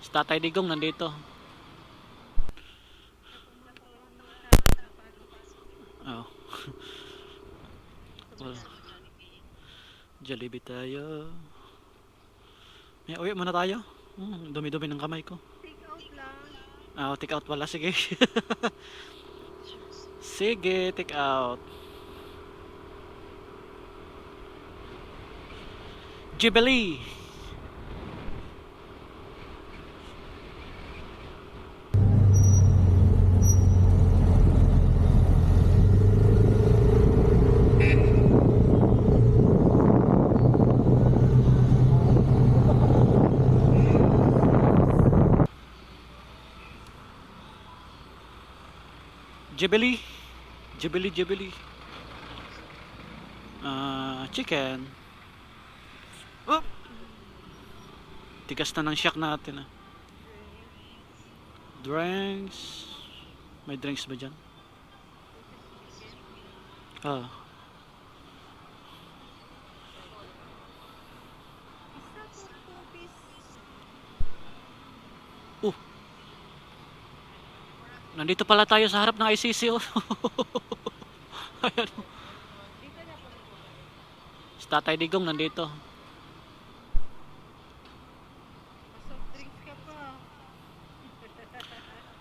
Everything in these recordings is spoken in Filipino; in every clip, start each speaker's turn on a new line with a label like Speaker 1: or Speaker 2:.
Speaker 1: Si Tatay Digong nandito. Oh. Well, Jollibee tayo. Uwi muna tayo. Dumi-dumi ng kamay ko.
Speaker 2: Take out lang.
Speaker 1: Take out wala. Sige. Sige, take out. Jubilee. Jubilee. Jubilee, Jubilee. Chicken. Oh! Tigas na ng shock natin. Drinks. May drinks ba dyan? Ah.
Speaker 2: Isa po 2 piece.
Speaker 1: Nandito pala tayo sa harap ng ICC. Oh. Ayan.
Speaker 2: Dito na po.
Speaker 1: Si Tatay Digong nandito.
Speaker 2: Soft drinks ka pa.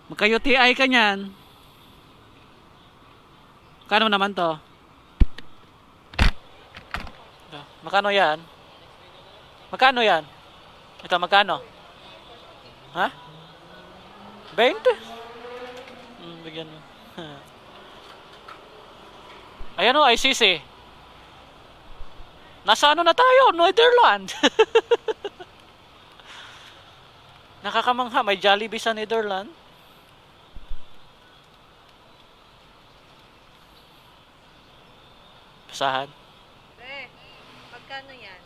Speaker 1: Magka-UTI ka niyan. Kano naman to? Magkano yan? Magkano yan? Ito, magkano? Ha? 20? Bigyan mo. Ayan o, ICC. Nasa ano na tayo? Netherlands. Nakakamangha, may Jollibee sa Netherlands. Pasahan.
Speaker 2: Magkano yan?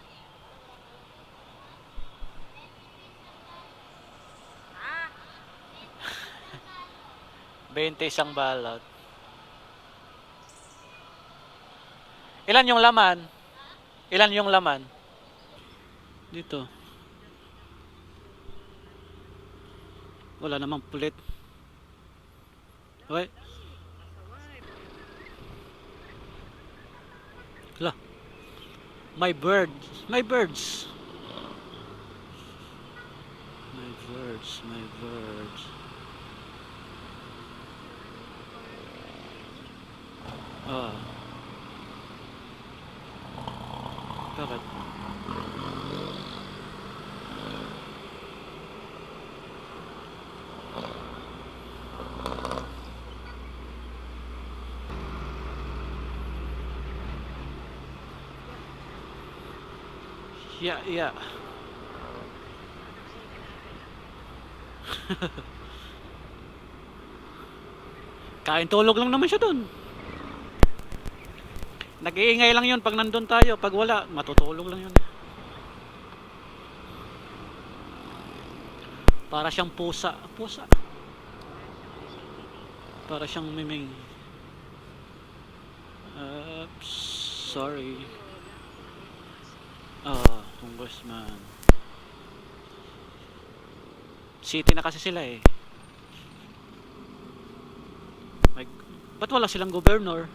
Speaker 1: 20 isang balot. Ilan yung laman? Ilan yung laman? Dito. Wala namang pulit. Okay. Hala. My birds. My birds. My birds. My birds. Ah. Bakit? Yeah, yeah. Kain tulog lang naman siya dun. Nag-iingay lang yun pag nandun tayo. Pag wala, matutulog lang yun. Para siyang pusa. Pusa. Para siyang miming. Sorry. Congressman. City na kasi sila eh. Ba't wala silang governor?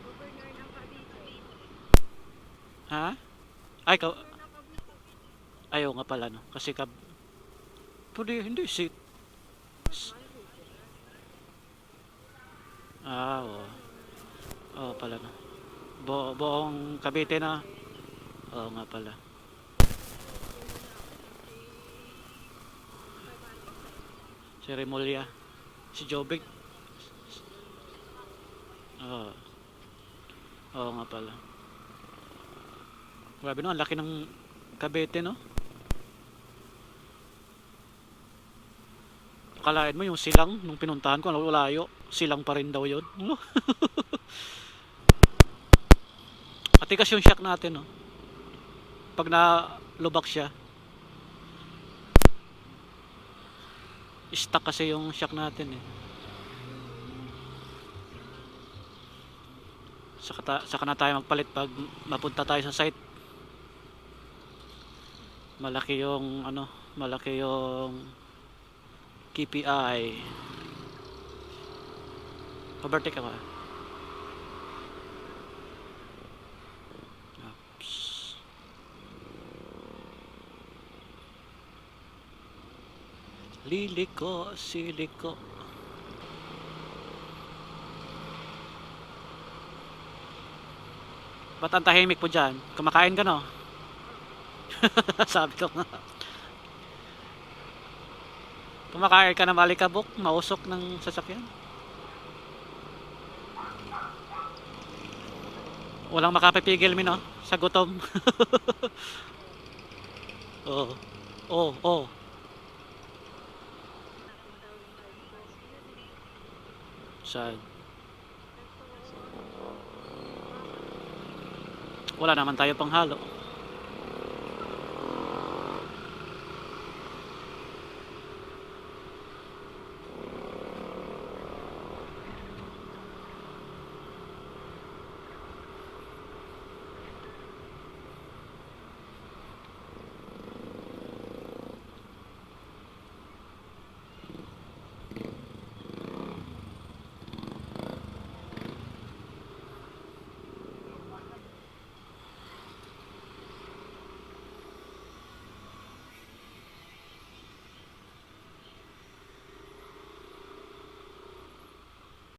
Speaker 2: Governor ng Cavite.
Speaker 1: Ha? Ay, ayaw nga pala no. Kasi hindi seat. Oo. Oo pala no. Buong Cavite na. Oo nga pala. Si Remulla. Si Jovic. Oo. Oo nga pala. Grabe no, ang laki ng Cavite no. Akalain mo yung silang nung pinuntahan ko, layo, silang pa rin daw yun. Matigas yung shock natin no. Pag nalubak siya, stuck kasi yung shock natin eh. Saka na tayo magpalit pag mapunta tayo sa site. Malaki yung ano, malaki yung KPI. Overtake ka ba? Oops. Liliko, siliko. Ba't ang tahimik po dyan? Kumakain ka no? Sabi ko nga. Kumakain ka na malikabok, mausok ng sasakyan. Walang makapipigil min no? Sa gutom. Oo. Oh, oh. Sad. Wala naman tayo pang halo.